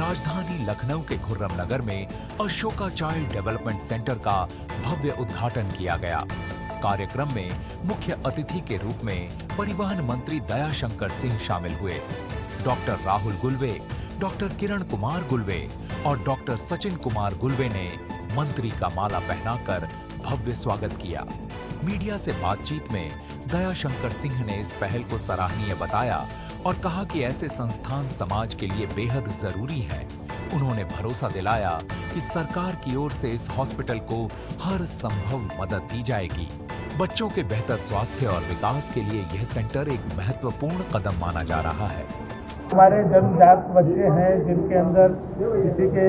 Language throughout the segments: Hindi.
राजधानी लखनऊ के खुर्रम नगर में अशोका चाइल्ड डेवलपमेंट सेंटर का भव्य उद्घाटन किया गया। कार्यक्रम में मुख्य अतिथि के रूप में परिवहन मंत्री दयाशंकर सिंह शामिल हुए। डॉक्टर राहुल गुलवे, डॉक्टर किरण कुमार गुलवे और डॉक्टर सचिन कुमार गुलवे ने मंत्री का माला पहनाकर भव्य स्वागत किया। मीडिया से बातचीत में दयाशंकर सिंह ने इस पहल को सराहनीय बताया और कहा कि ऐसे संस्थान समाज के लिए बेहद जरूरी हैं। उन्होंने भरोसा दिलाया कि सरकार की ओर से इस हॉस्पिटल को हर संभव मदद दी जाएगी। बच्चों के बेहतर स्वास्थ्य और विकास के लिए यह सेंटर एक महत्वपूर्ण कदम माना जा रहा है। हमारे जन्मजात बच्चे हैं जिनके अंदर किसी के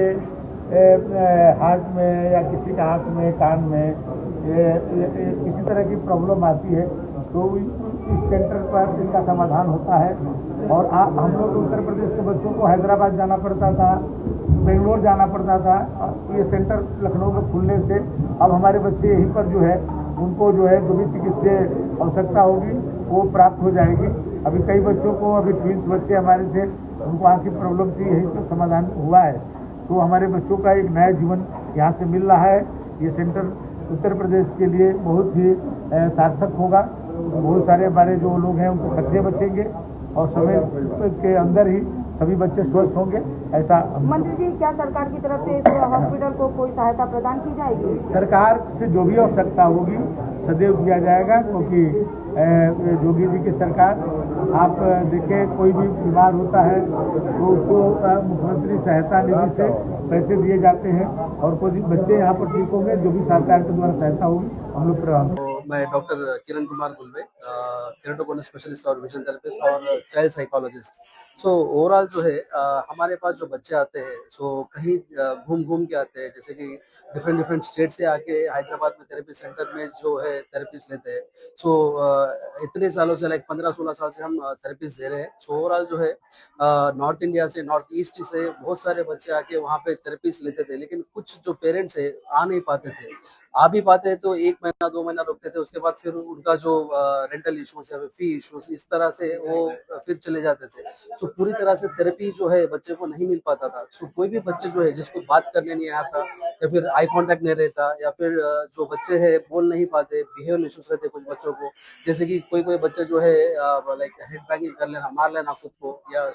हार्ट में या किसी के आँख में, कान में किसी तरह की प्रॉब्लम आती है तो इस सेंटर पर इसका समाधान होता है। और हम लोग उत्तर प्रदेश के बच्चों को हैदराबाद जाना पड़ता था, बेंगलोर जाना पड़ता था। ये सेंटर लखनऊ में खुलने से अब हमारे बच्चे यहीं पर जो है उनको जो है जो भी चिकित्सीय आवश्यकता होगी वो प्राप्त हो जाएगी। अभी कई बच्चों को, अभी ट्विंस बच्चे हमारे थे, उनको आँख की प्रॉब्लम थी, यही तो समाधान हुआ है। तो हमारे बच्चों का एक नया जीवन यहाँ से मिल रहा है। ये सेंटर उत्तर प्रदेश के लिए बहुत ही सार्थक होगा। बहुत सारे हमारे जो लोग हैं उनको खर्चे बचेंगे और समय के अंदर ही सभी बच्चे स्वस्थ होंगे। ऐसा मंत्री जी, क्या सरकार की तरफ से इस हॉस्पिटल को कोई सहायता प्रदान की जाएगी? सरकार से जो भी आवश्यकता होगी सदैव दिया जाएगा, क्योंकि योगी जी की सरकार, आप देखें कोई भी बीमार होता है तो उसको मुख्यमंत्री सहायता निधि से पैसे दिए जाते हैं और कोई बच्चे यहाँ पर ठीक होंगे जो भी सरकार के द्वारा सहायता होगी हम लोग प्रदान। मैं doctor Kiran Kumar गुलवे, keratoconus specialist और विजन थेरेपिस्ट और चाइल्ड साइकोलॉजिस्ट। सो ओवरऑल जो है हमारे पास जो बच्चे आते हैं सो कहीं घूम घूम के आते हैं, जैसे कि डिफरेंट स्टेट से आके हैदराबाद में थेरेपी सेंटर में जो है थेरेपीज लेते हैं। सो इतने सालों से लाइक 15-16 साल से हम थेरेपीज दे रहे हैं। सो ओवरऑल जो है नॉर्थ इंडिया से, नॉर्थ ईस्ट से बहुत सारे बच्चे आके वहाँ पे थेरेपीज लेते थे, लेकिन कुछ जो पेरेंट्स है आ नहीं पाते थे। आ भी पाते तो 1 महीना 2 महीना रुकते थे, उसके बाद फिर उनका जो रेंटल इश्यूज या फी इश्यूज इस तरह से वो फिर चले जाते थे। सो पूरी तरह से थेरेपी जो है बच्चे को नहीं मिल पाता था। सो कोई भी बच्चे जो है जिसको बात करने नहीं आता या फिर आई कांटेक्ट नहीं रहता या फिर जो बच्चे हैं बोल नहीं पाते, बिहेवियर इश्यूज रहते कुछ बच्चों को, जैसे कि कोई बच्चे जो है लाइक हेड बैंगिंग कर लेना, मार लेना खुद को, या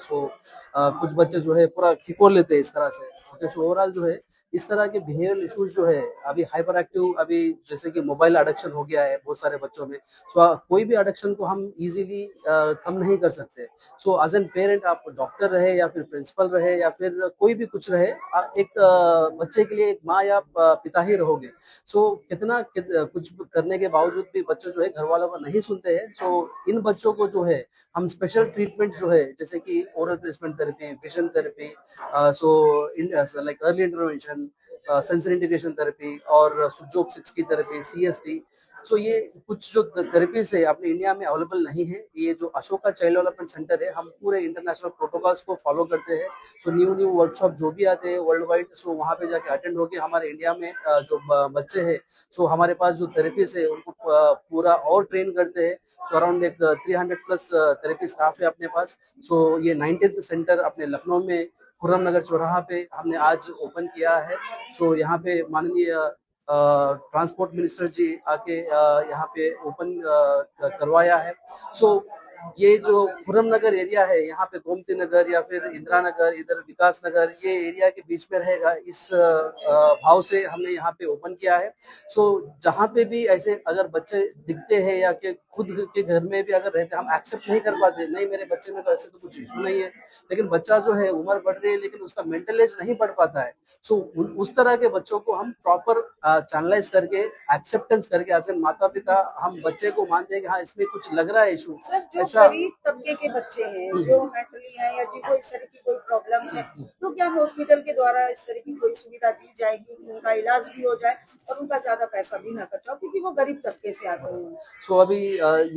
कुछ बच्चे जो है पूरा खिकोल लेते हैं इस तरह से। ओके, सो ओवरऑल जो है इस तरह के बिहेवियरल इश्यूज जो है अभी हाइपर एक्टिव, अभी जैसे कि मोबाइल एडिक्शन हो गया है बहुत सारे बच्चों में। सो कोई भी एडिक्शन को हम इजीली कम नहीं कर सकते। सो एज एन पेरेंट, आप डॉक्टर रहे या फिर प्रिंसिपल रहे या फिर कोई भी कुछ रहे, एक बच्चे के लिए एक माँ या पिता ही रहोगे। सो कुछ करने के बावजूद भी बच्चे जो है घर वालों को नहीं सुनते हैं। सो इन बच्चों को जो है हम स्पेशल ट्रीटमेंट जो है जैसे कि oral placement therapy, vision therapy, like early intervention, sensory integration therapy और सुजोग 6 की थेरेपी, CST। सो ये कुछ जो थेरेपीज है अपने इंडिया में अवेलेबल नहीं है। ये जो अशोका चाइल्ड डेवलपमेंट सेंटर है, हम पूरे इंटरनेशनल प्रोटोकॉल्स को फॉलो करते हैं। सो न्यू वर्कशॉप जो भी आते हैं वर्ल्ड वाइड, सो वहाँ पे जाके अटेंड होके हमारे इंडिया में जो बच्चे हैं, सो हमारे पास जो थेरेपीज है उनको पूरा और ट्रेन करते हैं। सो अराउंड एक 300 प्लस थेरेपी स्टाफ है अपने पास। सो ये 19th सेंटर अपने लखनऊ में खुर्रम नगर चौराहा पे हमने आज ओपन किया है। सो यहाँ पे माननीय ट्रांसपोर्ट मिनिस्टर जी आके यहाँ पे ओपन करवाया है। सो ये जो खुर्रम नगर एरिया है, यहाँ पे गोमती नगर या फिर इंदिरा नगर, इधर विकास नगर, ये एरिया के बीच में रहेगा। इस भाव से हमने यहाँ पे ओपन किया है। सो जहाँ पे भी ऐसे अगर बच्चे दिखते हैं या कि खुद के घर में भी अगर रहते, हम एक्सेप्ट नहीं कर पाते, नहीं मेरे बच्चे में तो ऐसे तो कुछ इशू नहीं है, लेकिन बच्चा जो है उम्र बढ़ रही है लेकिन उसका मेंटल एज नहीं बढ़ पाता है। सो उस तरह के बच्चों को हम प्रॉपर चैनलाइज करके, एक्सेप्टेंस करके, एज एन माता पिता हम बच्चे को मानते हैं कि हाँ इसमें कुछ लग रहा है इशू। जो गरीब तबके के बच्चे हैं, जो मेंटली हैं या जिनको इस तरह की कोई प्रॉब्लम है, तो क्या हॉस्पिटल के द्वारा इस तरह की कोई सुविधा दी जाएगी कि उनका इलाज भी हो जाए और उनका ज्यादा पैसा भी ना खर्चा हो, क्योंकि वो गरीब तबके से आते हैं। सो अभी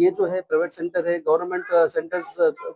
ये जो है प्राइवेट सेंटर है, गवर्नमेंट सेंटर्स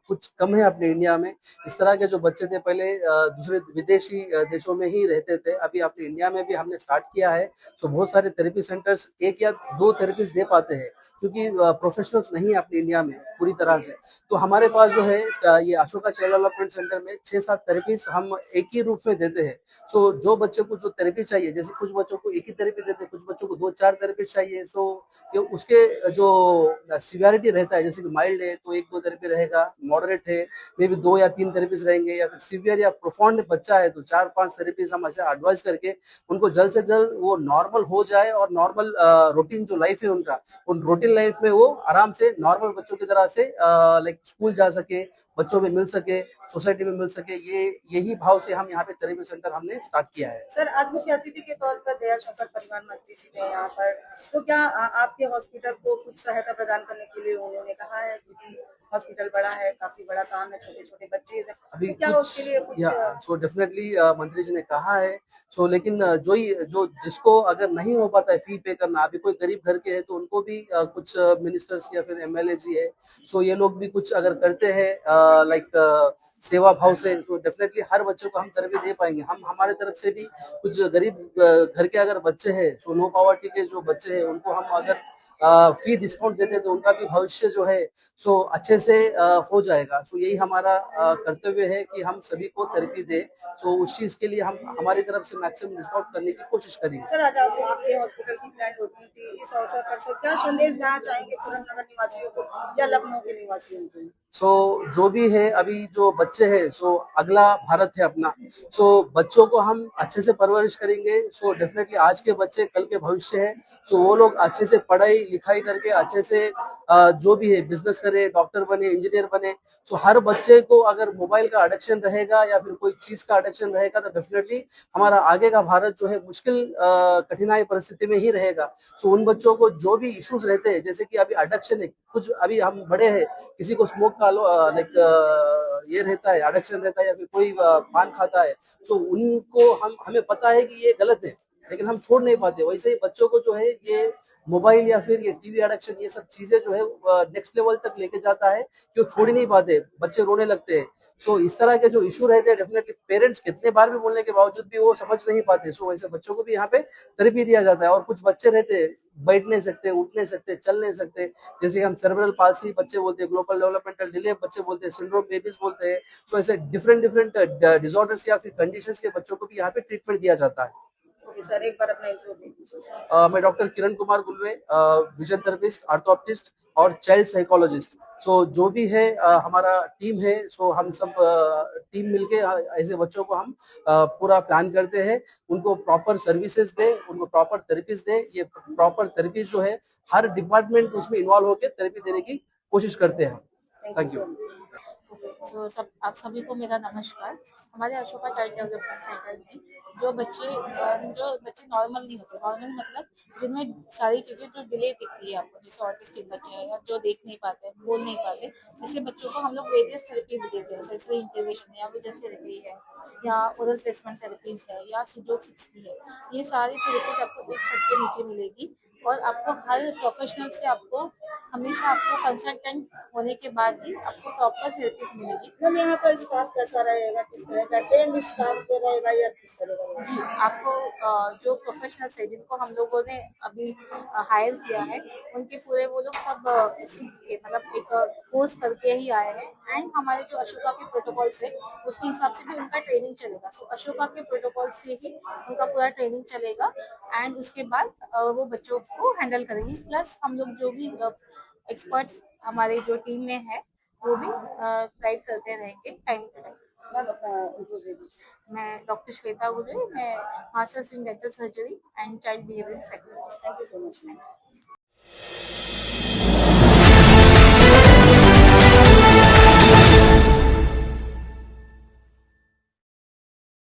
कुछ कम है अपने इंडिया में। इस तरह के जो बच्चे थे पहले दूसरे विदेशी देशों में ही रहते थे, अभी अपने इंडिया में भी हमने स्टार्ट किया है। सो बहुत सारे थेरेपी सेंटर्स 1 या 2 थेरेपीज दे पाते हैं। क्योंकि प्रोफेशनल्स नहीं है अपने इंडिया में पूरी तरह से। तो हमारे पास जो है ये अशोका चाइल्ड डेवलपमेंट सेंटर में 6-7 थेरेपीज हम एक ही रूप में देते हैं। सो जो बच्चे को जो थेरेपी चाहिए, जैसे कुछ बच्चों को एक ही थेरेपी देते हैं, कुछ बच्चों को 2-4 थेरेपी चाहिए। सो ये उसके जो सिवियरिटी रहता है, जैसे कि माइल्ड है तो 1-2 थेरेपी रहेगा, मॉडरेट है मे बी 2 या 3 थेरेपीज रहेंगे, या फिर सीवियर या प्रोफाउंड बच्चा है तो 4-5 थेरेपीज हम ऐसे एडवाइस करके उनको जल्द से जल्द वो नॉर्मल हो जाए और नॉर्मल रूटीन जो लाइफ है उनका, उन रूटीन लाइफ में वो आराम से नॉर्मल बच्चों की तरह से लाइक स्कूल जा सके, बच्चों में मिल सके, सोसाइटी में मिल सके। ये यही भाव से हम यहाँ पे थेरेपी सेंटर हमने स्टार्ट किया है। सर, आज मुख्य अतिथि के तौर पर दयाशंकर परिवहन मंत्री जी ने यहाँ पर, तो क्या आपके हॉस्पिटल को कुछ सहायता प्रदान करने के लिए उन्होंने कहा है? क्योंकि हॉस्पिटल बड़ा है, काफी बड़ा काम है, छोटे छोटे बच्चे हैं, अभी तो क्या उसके लिए कुछ सो डेफिनेटली मंत्री जी ने कहा है। सो लेकिन जो जिसको अगर नहीं हो पाता है फी पे करना, अभी कोई गरीब घर के है तो उनको भी कुछ मिनिस्टर्स या फिर एमएलए जी है, सो ये लोग भी कुछ अगर करते हैं लाइक सेवा भाव से, तो डेफिनेटली हर बच्चे को हम थेरेपी दे पाएंगे। हम हमारे तरफ से भी कुछ गरीब घर के अगर बच्चे हैं, सो लो पॉवर्टी के जो बच्चे हैं, उनको हम अगर फी डिस्काउंट देते हैं तो उनका भी भविष्य जो है सो अच्छे से हो जाएगा। सो यही हमारा कर्तव्य है कि हम सभी को थेरेपी दे। सो उस चीज के लिए हम हमारी तरफ से मैक्सिमम डिस्काउंट करने की कोशिश करेंगे। सर, आज आपके हॉस्पिटल की प्लान ओपनिंग थी, इस अवसर पर सर क्या संदेश देना चाहेंगे खुर्रम नगर निवासियों को या लखनऊ के निवासियों को? सो जो भी है, अभी जो बच्चे हैं सो अगला भारत है अपना। सो बच्चों को हम अच्छे से परवरिश करेंगे, सो डेफिनेटली आज के बच्चे कल के भविष्य है। सो वो लोग अच्छे से पढ़ाई लिखाई करके अच्छे से जो भी है बिजनेस करे, डॉक्टर बने, इंजीनियर बने। सो हर बच्चे को अगर मोबाइल का एडिक्शन रहेगा या फिर कोई चीज का एडिक्शन रहेगा तो डेफिनेटली हमारा आगे का भारत जो है मुश्किल कठिनाई परिस्थिति में ही रहेगा। सो उन बच्चों को जो भी इश्यूज रहते हैं, जैसे कि अभी एडिक्शन है, कुछ अभी हम बड़े हैं, किसी को स्मोक का लाइक ये रहता है, एडिक्शन रहता है, या फिर कोई पान खाता है, सो उनको हमें पता है कि ये गलत है लेकिन हम छोड़ नहीं पाते। वैसे ही बच्चों को जो है ये मोबाइल या फिर ये टीवी एडिक्शन, ये सब चीजें जो है नेक्स्ट लेवल तक लेके जाता है कि वो छोड़ ही नहीं पाते, बच्चे रोने लगते हैं। सो इस तरह के जो इशू रहते हैं, डेफिनेटली पेरेंट्स कितने बार भी बोलने के बावजूद भी वो समझ नहीं पाते। सो वैसे बच्चों को भी यहाँ पे थेरेपी दिया जाता है। और कुछ बच्चे रहते हैं बैठ नहीं सकते, उठ नहीं सकते, चल नहीं सकते, जैसे कि हम सेरेब्रल पाल्सी बच्चे बोलते हैं, ग्लोबल डेवलपमेंटल डिले बच्चे बोलते हैं, सिंड्रोम बेबीज बोलते हैं। सो ऐसे डिफरेंट डिफरेंट डिसऑर्डर्स या फिर कंडीशंस के बच्चों को भी यहाँ पे ट्रीटमेंट दिया जाता है। ओके सर, एक बार अपना इंट्रो दे दीजिए। मैं doctor Kiran Kumar गुलवे, vision therapist, ऑर्थोप्टिस्ट और चाइल्ड साइकोलॉजिस्ट। सो जो भी है हमारा टीम है, सो हम सब टीम मिलके ऐसे बच्चों को हम पूरा प्लान करते हैं, उनको प्रॉपर सर्विसेज दे, उनको प्रॉपर थेरेपीज दे। ये प्रॉपर थेरेपीज जो है हर डिपार्टमेंट उसमें इन्वॉल्व होकर थेरेपी देने की कोशिश करते हैं। Thank you. तो आप सभी को मेरा नमस्कार। हमारे अशोका चाइल्ड डेवलपमेंट सेंटर में जो बच्चे नॉर्मल नहीं होते, नॉर्मल मतलब जिनमें सारी चीज़ें जो डिले दिखती है आपको, जैसे ऑटिस्टिक बच्चे हैं या जो देख नहीं पाते, बोल नहीं पाते, ऐसे बच्चों को हम लोग वेरियस थेरेपी भी देते हैं। सेंसरी इंटीग्रेशन या विजन थेरेपी है, या ओरल प्लेसमेंट थेरेपीज है, या सुजोग 6 की है। ये सारी थेरेपीज आपको एक छत के नीचे मिलेगी और आपको हर प्रोफेशनल से हमेशा आपको कंसल्टेंट होने के बाद ही आपको प्रॉपर थेरेपीज मिलेगी। मैम, यहाँ का स्टाफ कैसा रहेगा, किस तरह का ट्रेंड स्टाफ जो रहेगा या किस तरह का? जी, आपको जो प्रोफेशनल्स है जिनको हम लोगों ने अभी हायर किया है, उनके पूरे वो लोग सब सीख के, मतलब एक कोर्स करके ही आए हैं। एंड हमारे जो अशोका के प्रोटोकॉल्स है उसके हिसाब से भी उनका ट्रेनिंग चलेगा। सो अशोका के प्रोटोकॉल से ही उनका पूरा ट्रेनिंग चलेगा एंड उसके बाद वो बच्चों को हैंडल करेंगे। प्लस हम लोग जो भी एक्सपर्ट्स हमारे जो टीम में है वो भी गाइड करते रहेंगे टाइम टू टाइम। मैम, अपना इंट्रो दे दीजिए। मैं डॉक्टर श्वेता गुले, मैं masters in dental surgery and child behaviour psychologist. Thank you so much ma'am.